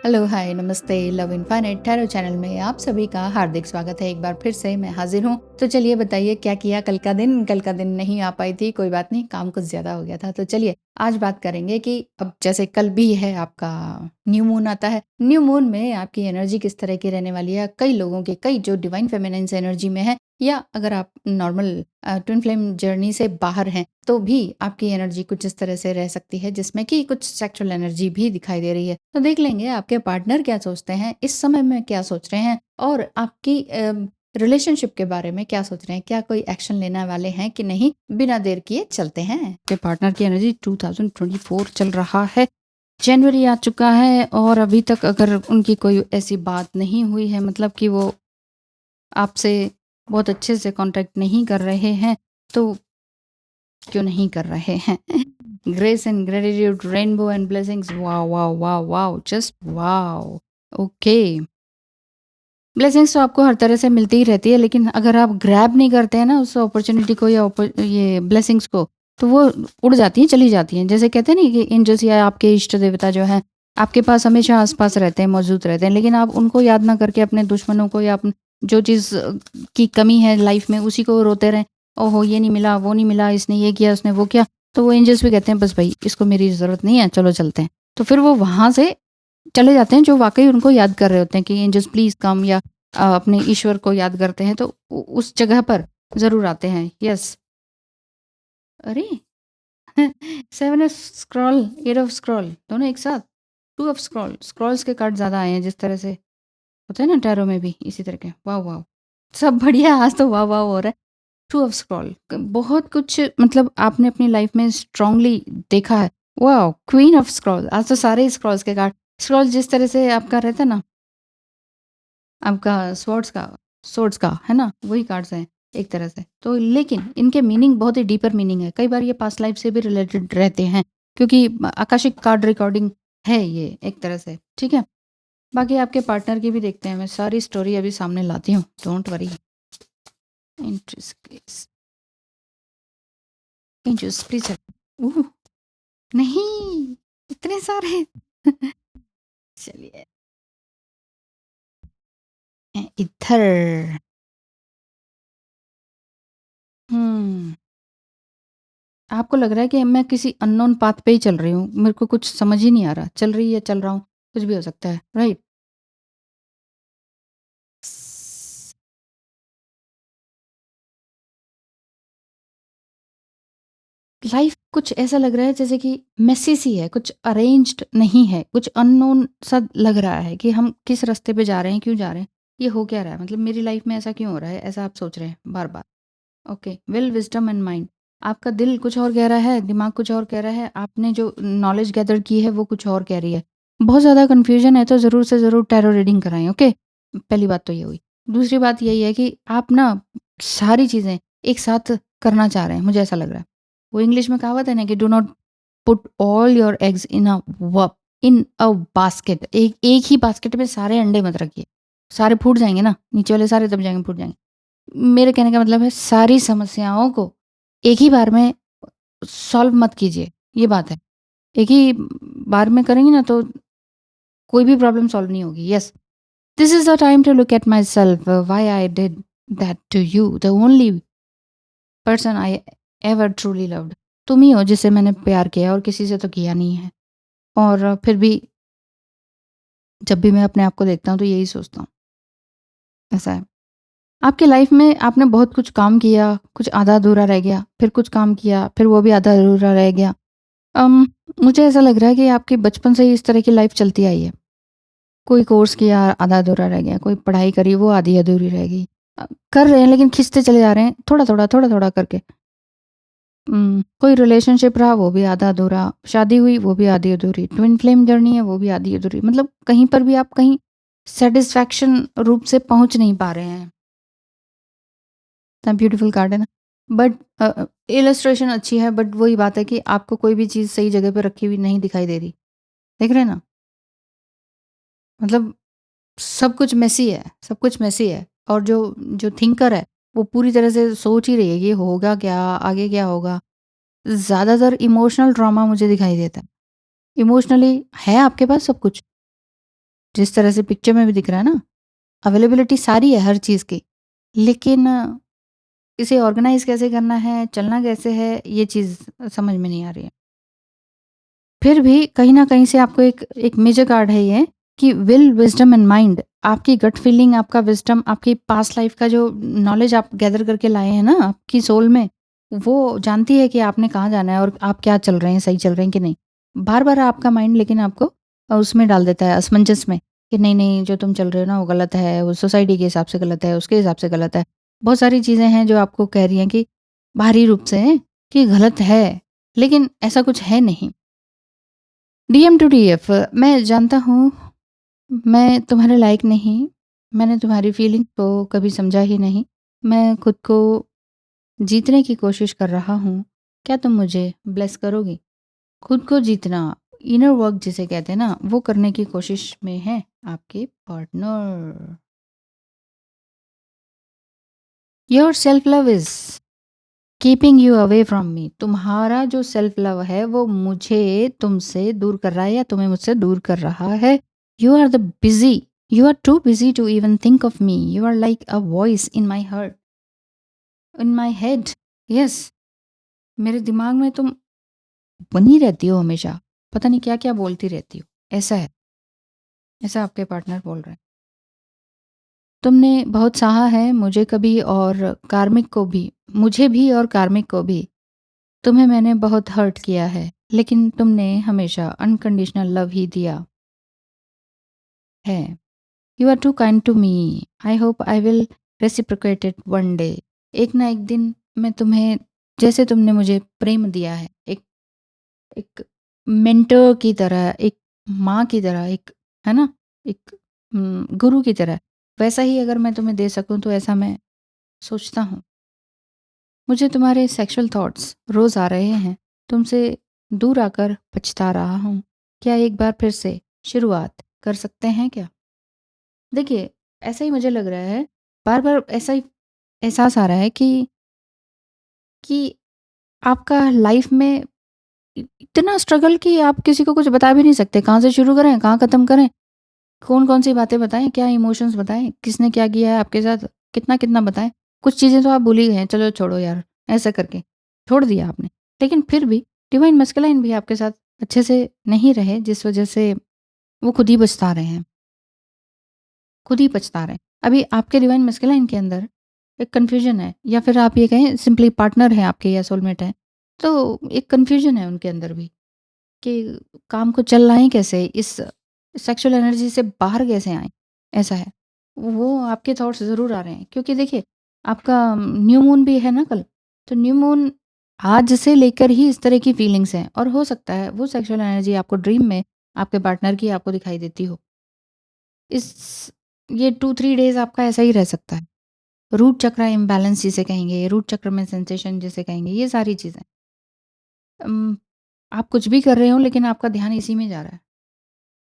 Hello, हाय, नमस्ते, love infinite tarot channel में आप सभी का हार्दिक स्वागत है। एक बार फिर से मैं हाजिर हूँ। तो चलिए बताइए क्या किया कल का दिन? कल का दिन नहीं आ पाई थी, कोई बात नहीं, काम कुछ ज़्यादा हो गया था। तो चलिए आज बात करेंगे कि अब जैसे कल भी है आपका न्यू मून आता है। न्यू मून में आपकी एनर्जी किस तरह की रहने वाली है? कई लोगों की, कई जो डिवाइन फेमिनिन एनर्जी में है या अगर आप नॉर्मल ट्विन फ्लेम जर्नी से बाहर हैं तो भी आपकी एनर्जी कुछ इस तरह से रह सकती है जिसमें कि कुछ सेक्सुअल एनर्जी भी दिखाई दे रही है। तो देख लेंगे आपके पार्टनर क्या सोचते हैं, इस समय में क्या सोच रहे हैं और आपकी रिलेशनशिप के बारे में क्या सोच रहे हैं, क्या कोई एक्शन लेने वाले हैं कि नहीं। बिना देर किए चलते हैं। आपके पार्टनर की एनर्जी 2024 चल रहा है। जनवरी आ चुका है और अभी तक अगर उनकी कोई ऐसी बात नहीं हुई है, मतलब कि वो आपसे बहुत अच्छे से कांटेक्ट नहीं कर रहे हैं, तो क्यों नहीं कर रहे हैं? Grace and gratitude, rainbow and blessings, wow wow wow wow, just wow. Okay, blessings तो आपको हर तरह से मिलती ही रहती है, लेकिन अगर आप ग्रैब नहीं करते हैं ना उस अपॉर्चुनिटी को या ये ब्लेसिंग्स को, तो वो उड़ जाती हैं, चली जाती हैं। जैसे कहते हैं ना कि एंजल्स या आपके इष्ट देवता जो हैं आपके पास हमेशा आसपास रहते हैं, मौजूद रहते हैं, लेकिन आप उनको याद ना करके अपने दुश्मनों को या जो चीज़ की कमी है लाइफ में उसी को रोते रहें। ओहो, ये नहीं मिला, वो नहीं मिला, इसने ये किया, उसने वो किया। तो वो एंजल्स भी कहते हैं बस भाई इसको मेरी ज़रूरत नहीं है, चलो चलते हैं। तो फिर वो वहाँ से चले जाते हैं जो वाक़ई उनको याद कर रहे होते हैं कि एंजल्स प्लीज़ कम, या अपने ईश्वर को याद करते हैं तो उस जगह पर ज़रूर आते हैं। यस। अरे! 7 ऑफ स्क्रॉल, 8 ऑफ स्क्रॉल दोनों एक साथ। 2 ऑफ स्क्रॉल, स्क्रॉल्स के कार्ड ज़्यादा आए हैं जिस तरह से होता है ना टैरो में भी इसी तरह के। वाह, वाह! सब बढ़िया, आज तो वाह, वाह हो रहा है। 2 ऑफ स्क्रॉल बहुत कुछ, मतलब आपने अपनी लाइफ में स्ट्रांगली देखा है। वाओ! क्वीन ऑफ स्क्रॉल, आज तो सारे स्क्रॉल्स के कार्ड, स्क्रॉल जिस तरह से आपका रहता है ना, आपका स्वॉर्ड्स का, है ना? वही कार्ड्स हैं एक तरह से। तो लेकिन इनके मीनिंग बहुत ही डीपर मीनिंग है। कई बार ये पास्ट लाइफ से भी रिलेटेड रहते हैं, क्योंकि आकाशिक कार्ड रिकॉर्डिंग है ये एक तरह से, ठीक है? बाकी आपके पार्टनर की भी देखते हैं, मैं सारी स्टोरी अभी सामने लाती हूँ, don't worry. Interest interest please help. Oh! नहीं, इतने सारे। चलिए इधर। हुँ। आपको लग रहा है कि मैं किसी अननोन पाथ पे ही चल रही हूँ, मेरे को कुछ समझ ही नहीं आ रहा, चल रही है, चल रहा हूँ, कुछ भी हो सकता है, राइट? लाइफ कुछ ऐसा लग रहा है जैसे कि मेसी सी है, कुछ अरेंज्ड नहीं है, कुछ अननोन सा लग रहा है कि हम किस रास्ते पे जा रहे हैं, क्यों जा रहे हैं, ये हो क्या रहा है, मतलब मेरी लाइफ में ऐसा क्यों हो रहा है, ऐसा आप सोच रहे हैं बार-बार। Okay, will, wisdom and mind. आपका दिल कुछ और कह रहा है, दिमाग कुछ और कह रहा है, आपने जो नॉलेज गैदर की है वो कुछ और कह रही है। बहुत ज़्यादा कन्फ्यूज़न है तो ज़रूर से ज़रूर टैरो रीडिंग कराएँ, ओके? पहली बात तो ये हुई। दूसरी बात यही है कि आप ना सारी चीज़ें एक साथ करना चाह रहे हैं, मुझे ऐसा लग रहा है। वो इंग्लिश में कहावत है ना कि do not put all your eggs in a basket. एक एक ही बास्केट में सारे अंडे मत रखिए। सारे फूट जाएँगे ना, नीचे वाले सारे दब जाएँगे, फूट जाएँगे। मेरे कहने का मतलब है सारी समस्याओं को एक ही बार में सॉल्व मत कीजिए, ये बात है। एक ही बार में करेंगे ना तो कोई भी प्रॉब्लम सॉल्व नहीं होगी। Yes, this is the time to look at myself, why I did that to you, the only person I ever truly loved. तुम ही हो जिसे मैंने प्यार किया और किसी से तो किया नहीं है। और फिर भी जब भी मैं अपने आप को देखता हूँ तो यही सोचता हूँ, ऐसा है। आपकी लाइफ में आपने बहुत कुछ काम किया, कुछ आधा-अधूरा रह गया, फिर कुछ काम किया, फिर वो भी आधा-अधूरा रह गया। अम, मुझे ऐसा लग रहा है कि आपकी बचपन से ही इस तरह की लाइफ चलती आई है। कोई कोर्स किया, आधा-अधूरा रह गया, कोई पढ़ाई करी, वो आधी-अधूरी रह गई। कर रहे हैं लेकिन खींचते चले जा रहे हैं, थोड़ा-थोड़ा, थोड़ा-थोड़ा करके। कोई रिलेशनशिप रहा, वो भी आधा-अधूरा, शादी हुई, वो भी आधी-अधूरी, ट्विन फ्लेम जर्नी है, वो भी आधी-अधूरी। मतलब कहीं पर भी आप कहीं सैटिस्फैक्शन रूप से पहुँच नहीं पा रहे हैं। इतना ब्यूटीफुल कार्ड है ना। बट इलस्ट्रेशन अच्छी है, बट वही बात है कि आपको कोई भी चीज़ सही जगह पे रखी हुई नहीं दिखाई दे रही। देख रहे हैं ना? मतलब सब कुछ मेसी है, सब कुछ मेसी है। और जो जो थिंकर है, वो पूरी तरह से सोच ही रही है, ये होगा क्या? आगे क्या होगा? ज़्यादातर इमोशनल ड्रामा मुझे दिखाई देता है। इमोशनली है आपके पास सब कुछ, जिस तरह से पिक्चर में भी दिख रहा है ना, अवेलेबिलिटी सारी है हर चीज़ की। लेकिन इसे ऑर्गेनाइज़ कैसे करना है, चलना कैसे है, ये चीज़ समझ में नहीं आ रही है। फिर भी कहीं न कहीं से आपको एक एक मेजर कार्ड है ये कि विल, विज़डम एंड माइंड, आपकी गट फीलिंग, आपका विज़डम, आपकी पास्ट लाइफ़ का जो नॉलेज आप गैदर करके लाए हैं ना आपकी सोल में, वो जानती है कि आपने कहाँ जाना है और आप क्या चल रहे हैं, सही चल रहे हैं कि नहीं। बार-बार आपका माइंड लेकिन आपको उसमें डाल देता है असमंजस में कि नहीं-नहीं जो तुम चल रहे हो ना वो गलत है, वो सोसाइटी के हिसाब से गलत है, उसके हिसाब से गलत है। बहुत सारी चीज़ें हैं जो आपको कह रही हैं कि बाहरी रूप से कि गलत है, लेकिन ऐसा कुछ है नहीं। डीएम टू डीएफ, मैं जानता हूँ मैं तुम्हारे लायक नहीं, मैंने तुम्हारी फीलिंग को कभी समझा ही नहीं, मैं खुद को जीतने की कोशिश कर रहा हूँ, क्या तुम मुझे ब्लेस करोगी? खुद को जीतना, इनर वर्क जिसे कहते हैं ना, वो करने की कोशिश में है आपके partner. Your self love is keeping you away from me, तुम्हारा जो सेल्फ लव है वो मुझे तुमसे दूर कर रहा है या तुम्हें मुझसे दूर कर रहा है। You are the busy, you are too busy to even think of me, you are like a voice in my heart, in my head. Yes, मेरे दिमाग में तुम बनी रहती हो हमेशा, पता नहीं क्या क्या बोलती रहती हो। ऐसा है, ऐसा आपके पार्टनर बोल रहे हैं। तुमने बहुत सहा है मुझे कभी और कार्मिक को भी, मुझे भी और कार्मिक को भी। तुम्हें मैंने बहुत हर्ट किया है, लेकिन तुमने हमेशा अनकंडीशनल लव ही दिया है। You are too kind to me, I hope I will reciprocate it one day. एक ना एक दिन मैं तुम्हें, जैसे तुमने मुझे प्रेम दिया है, एक एक मेंटर की तरह, एक माँ की तरह, एक है ना, एक गुरु की तरह, वैसा ही अगर मैं तुम्हें दे सकूं तो ऐसा मैं सोचता हूँ। मुझे तुम्हारे सेक्सुअल थॉट्स रोज़ आ रहे हैं, तुमसे दूर आकर पछता रहा हूँ। क्या एक बार फिर से शुरुआत कर सकते हैं क्या? देखिए, ऐसा ही मुझे लग रहा है, बार-बार ऐसा ही एहसास आ रहा है कि आपका लाइफ में इतना स्ट्रगल कि आप किसी को कुछ बता भी नहीं सकते। कहाँ से शुरू करें, कहाँ ख़त्म करें, कौन-कौन सी बातें बताएँ, क्या इमोशंस बताएँ, किसने क्या किया है आपके साथ, कितना-कितना बताएँ। कुछ चीज़ें तो आप भूल ही गए हैं, चलो छोड़ो यार, ऐसा करके छोड़ दिया आपने। लेकिन फिर भी डिवाइन मस्कुलाइन भी आपके साथ अच्छे से नहीं रहे, जिस वज़ह से वो खुद ही पछता रहे हैं, खुद ही पछता रहे हैं। अभी आपके डिवाइन मस्कुलाइन के अंदर एक कन्फ्यूज़न है, या फिर आप ये कहें सिंपली पार्टनर हैं आपके या सोलमेट हैं, तो एक कन्फ्यूज़न है उनके अंदर भी कि काम को चलाएँ कैसे? इस सेक्सुअल एनर्जी से बाहर कैसे आएँ? ऐसा है। वो आपके थॉट्स ज़रूर आ रहे हैं, क्योंकि देखिए आपका न्यू मून भी है ना कल, तो न्यू मून आज से लेकर ही इस तरह की फीलिंग्स हैं, और हो सकता है वो सेक्सुअल एनर्जी आपको ड्रीम में आपके पार्टनर की आपको दिखाई देती हो। इस ये 2-3 डेज़ आपका ऐसा ही रह सकता है। रूट चक्र इम्बैलेंस जिसे कहेंगे, रूट चक्र में सेंसेशन जिसे कहेंगे, ये सारी चीज़ें। उम, आप कुछ भी कर रहे हो लेकिन आपका ध्यान इसी में जा रहा है।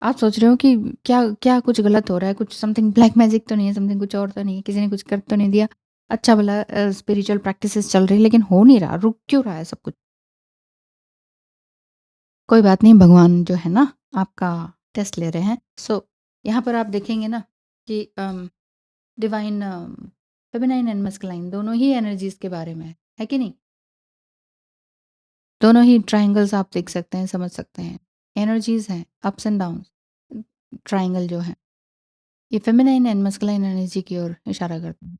आप सोच रहे हो कि क्या क्या कुछ गलत हो रहा है, कुछ समथिंग ब्लैक मैजिक तो नहीं है, समथिंग कुछ और तो नहीं है, किसी ने कुछ कर तो नहीं दिया, अच्छा भला स्पिरिचुअल प्रैक्टिसेस चल रही है लेकिन हो नहीं रहा, रुक क्यों रहा है सब कुछ? कोई बात नहीं, भगवान जो है ना आपका टेस्ट ले रहे हैं। सो यहाँ पर आप देखेंगे ना कि डिवाइन फेमिनाइन एंड मस्कुलाइन दोनों ही एनर्जीज़ के बारे में है कि नहीं? दोनों ही ट्रायंगल्स आप देख सकते हैं, समझ सकते हैं। एनर्जीज़ हैं, अप्स एंड डाउन्स, ट्रायंगल जो है, ये फेमिनाइन एंड मस्कुलाइन एनर्जी की ओर इशारा करते हैं।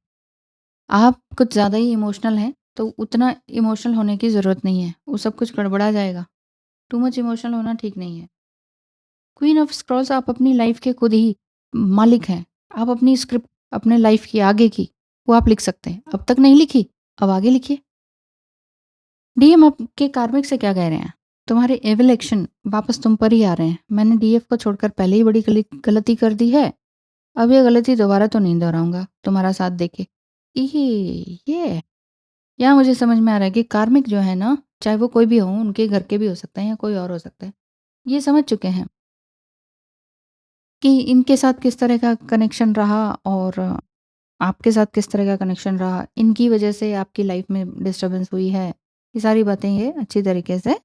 आप कुछ ज़्यादा ही इमोशनल हैं, तो उतना इमोशनल होने की ज़रूरत नहीं है, वो सब कुछ गड़बड़ा जाएगा। टू मच इमोशनल होना ठीक नहीं है। क्वीन ऑफ स्क्रॉल्स, आप अपनी लाइफ़ के खुद ही मालिक हैं। आप अपनी स्क्रिप्ट अपने लाइफ़ की आगे की, वो आप लिख सकते हैं। अब तक नहीं लिखी, अब आगे लिखिए। डीएम आपके कार्मिक से क्या कह रहे हैं? तुम्हारे एविल एक्शन वापस तुम पर ही आ रहे हैं। मैंने डीएफ को छोड़कर पहले ही बड़ी गलती कर दी है। अब ये गलती दोबारा तो नहीं दोहराऊँगा तुम्हारा साथ देके। ये यहाँ मुझे समझ में आ रहा है कि कार्मिक जो है ना, चाहे वो कोई भी हो, उनके घर के भी हो सकते हैं या कोई और हो सकता है। ये समझ चुके हैं कि इनके साथ किस तरह का कनेक्शन रहा और आपके साथ किस तरह का कनेक्शन रहा। इनकी वजह से आपकी लाइफ में डिस्टर्बेंस हुई है। ये सारी बातें ये अच्छी तरीके से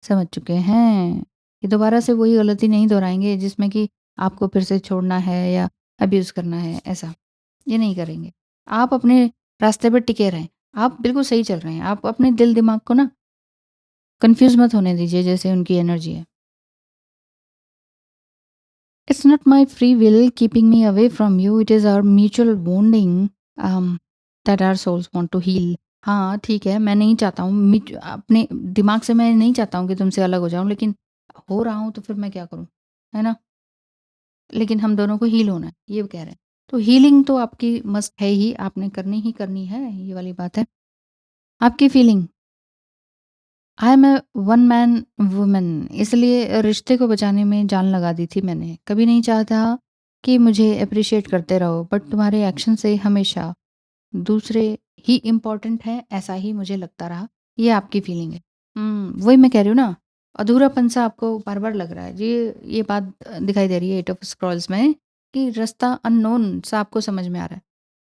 समझ चुके हैं कि दोबारा से वही गलती नहीं दोहराएँगे जिसमें कि आपको फिर से छोड़ना है या अब्यूज़ करना है, ऐसा। ये नहीं करेंगे। आप अपने रास्ते पर टिके रहें। आप बिल्कुल सही चल रहे हैं। आप अपने दिल-दिमाग को ना कन्फ्यूज़ मत होने दीजिए जैसे उनकी एनर्जी है। It's not my free will keeping me away from you. It is our mutual bonding that our souls want to heal. हाँ, ठीक है, मैं नहीं चाहता हूँ अपने दिमाग से मैं नहीं चाहता हूँ कि तुमसे अलग हो जाऊँ, लेकिन हो रहा हूँ तो फिर मैं क्या करूँ, है ना? लेकिन हम दोनों को हील होना है, ये कह रहे हैं। तो हीलिंग तो आपकी मस्ट है ही, आपने करनी ही करनी है, ये वाली बात है। आपकी feeling I am a one man woman, इसलिए रिश्ते को बचाने में जान लगा दी थी मैंने। कभी नहीं चाहता कि मुझे एप्रिशिएट करते रहो, बट तुम्हारे एक्शन से हमेशा दूसरे ही इम्पोर्टेंट हैं, ऐसा ही मुझे लगता रहा। ये आपकी फीलिंग है। वही मैं कह रही हूँ ना, अधूरापन सा आपको बार-बार लग रहा है। ये बात दिखाई दे रही है एट ऑफ स्क्रॉल्स में कि रास्ता अननोन सा आपको समझ में आ रहा है।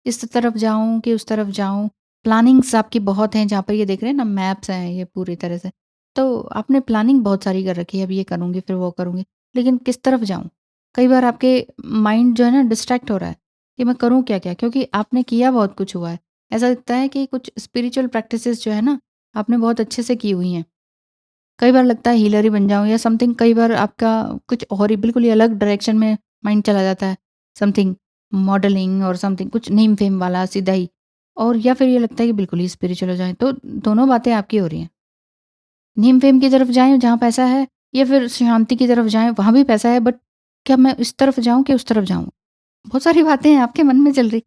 इस तरफ जाऊँ कि उस तरफ जाऊँ? प्लानिंग्स आपकी बहुत हैं, जहाँ पर ये देख रहे हैं ना मैप्स हैं ये पूरी तरह से। तो आपने प्लानिंग बहुत सारी कर रखी है, अब ये करूँगी, फिर वो करूँगी। लेकिन किस तरफ जाऊँ? कई बार आपके माइंड जो है ना डिस्ट्रैक्ट हो रहा है, कि मैं करूँ क्या-क्या? क्योंकि आपने किया बहुत कुछ हुआ है। ऐसा लगता है कि कुछ स्पिरिचुअल प्रैक्टिसेज़ जो है ना, आपने बहुत अच्छे से की हुई हैं। कई बार लगता है हीलर ही बन जाऊँ या समथिंग, कई बार आपका कुछ और ही बिल्कुल ही अलग डायरेक्शन में माइंड चला जाता है। समथिंग मॉडलिंग और समथिंग कुछ नेम-फेम वाला सीधा ही, और या फिर ये लगता है कि बिल्कुल ही स्पिरिचुअल हो जाएँ। तो दोनों बातें आपकी हो रही हैं। नेम-फेम की तरफ जाएँ जहाँ पैसा है, या फिर शांति की तरफ जाएँ, वहाँ भी पैसा है, बट क्या मैं इस तरफ जाऊँ कि उस तरफ जाऊँ? बहुत सारी बातें हैं आपके मन में चल रही।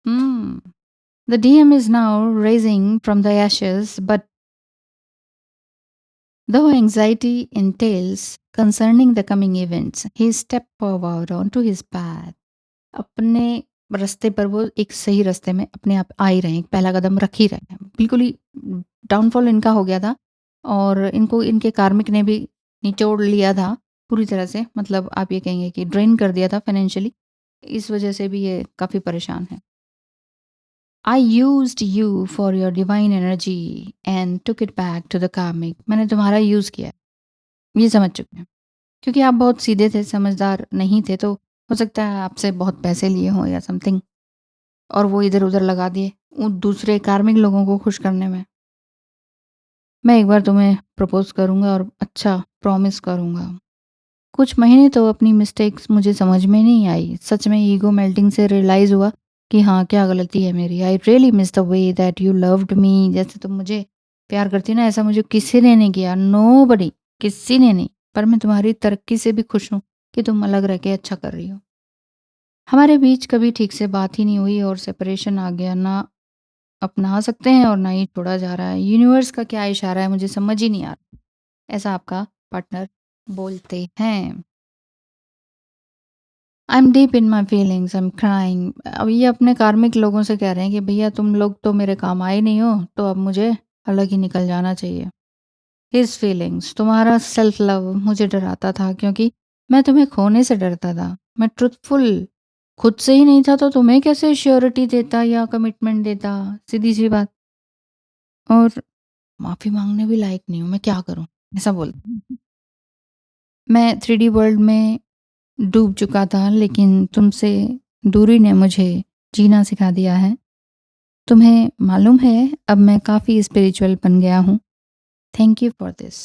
हुँ। The DM is now rising from the ashes, but though anxiety entails concerning the coming events, he stepped forward onto his path. अपने रास्ते पर वो एक सही रास्ते में अपने आप आ ही रहे हैं, एक पहला कदम रख ही रहे हैं। बिल्कुल ही डाउनफॉल इनका हो गया था, और इनको इनके कार्मिक ने भी निचोड़ लिया था पूरी तरह से, मतलब आप ये कहेंगे कि ड्रेन कर दिया था फाइनेंशियली। इस वजह से भी ये काफ़ी परेशान है। I used you for your divine energy and took it back to the karmic. मैंने तुम्हारा यूज़ किया है, ये समझ चुके हैं। क्योंकि आप बहुत सीधे थे, समझदार नहीं थे, तो हो सकता है आपसे बहुत पैसे लिए हों या समथिंग, और वो इधर-उधर लगा दिए उन दूसरे कार्मिक लोगों को खुश करने में। मैं एक बार तुम्हें प्रपोज़ करूँगा और अच्छा प्रॉमिस करूँगा। कुछ महीने तो अपनी मिस्टेक्स मुझे समझ में नहीं आई। सच में ईगो मेल्टिंग से रियलाइज़ हुआ कि हाँ, क्या गलती है मेरी। I really miss the way that you loved me. जैसे तुम मुझे प्यार करती ना, ऐसा मुझे किसी ने नहीं किया। नोबडी, किसी ने नहीं। पर मैं तुम्हारी तरक्की से भी खुश हूँ कि तुम अलग रह के अच्छा कर रही हो। हमारे बीच कभी ठीक से बात ही नहीं हुई और सेपरेशन आ गया। ना अपना सकते हैं और ना ही छोड़ा जा रहा है। यूनिवर्स का क्या इशारा है मुझे समझ ही नहीं आ रहा। ऐसा आपका पार्टनर बोलते हैं। I am deep in my feelings, I am crying. अब ये अपने कार्मिक लोगों से कह रहे हैं कि भैया तुम लोग तो मेरे काम आए नहीं हो, तो अब मुझे अलग ही निकल जाना चाहिए। हिज फीलिंग्स, तुम्हारा सेल्फ लव मुझे डराता था, क्योंकि मैं तुम्हें खोने से डरता था। मैं ट्रुथफुल खुद से ही नहीं था, तो तुम्हें कैसे श्योरिटी देता या कमिटमेंट देता? सीधी सी बात। और माफ़ी मांगने भी लायक नहीं हूँ, मैं क्या करूँ? ऐसा बोलता। मैं 3D वर्ल्ड में डूब चुका था, लेकिन तुमसे दूरी ने मुझे जीना सिखा दिया है। तुम्हें मालूम है, अब मैं काफ़ी स्पिरिचुअल बन गया हूँ। Thank you for this.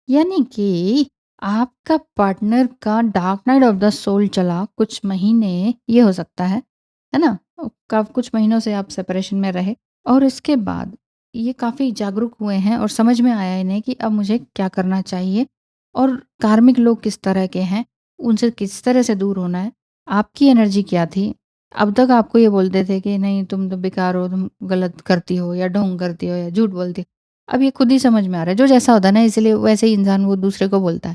यानी कि आपका पार्टनर का dark night of the soul चला कुछ महीने, ये हो सकता है ना? कुछ महीनों से आप सेपरेशन में रहे, और इसके बाद ये काफ़ी जागरूक हुए हैं और समझ में आया इन्हें कि अब मुझे क्या करना चाहिए, और कार्मिक लोग किस तरह के हैं, उनसे किस तरह से दूर होना है। आपकी एनर्जी क्या थी? अब तक आपको ये बोलते थे कि नहीं तुम तो बेकार हो, तुम गलत करती हो या ढोंग करती हो या झूठ बोलती हो। अब ये खुद ही समझ में आ रहा है, जो जैसा होता है ना, इसलिए वैसे ही इंसान वो दूसरे को बोलता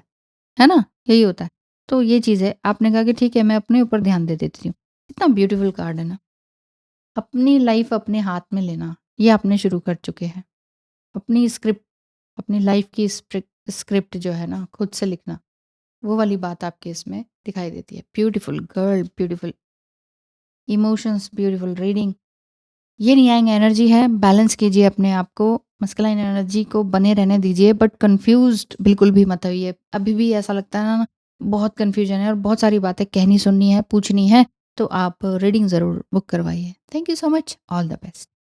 है ना? यही होता है। तो ये चीज़ है, आपने कहा कि ठीक है मैं अपने ऊपर ध्यान दे देती हूँ। कितना ब्यूटीफुल कार्ड है ना? अपनी लाइफ़ अपने हाथ में लेना, ये आपने शुरू कर चुके हैं। अपनी स्क्रिप्ट, अपनी लाइफ़ की स्क्रिप्ट जो है ना, खुद से लिखना, वो वाली बात आपके इसमें दिखाई देती है। Beautiful girl, beautiful emotions, beautiful reading. Yin yang energy है, बैलेंस कीजिए अपने आप को, मस्कुलाइन एनर्जी को बने रहने दीजिए, बट कन्फ्यूज़्ड बिल्कुल भी मत होइए। अभी भी ऐसा लगता है ना बहुत कन्फ्यूजन है और बहुत सारी बातें कहनी सुननी है, पूछनी है, तो आप रीडिंग ज़रूर बुक करवाइए। Thank you so much, all the best.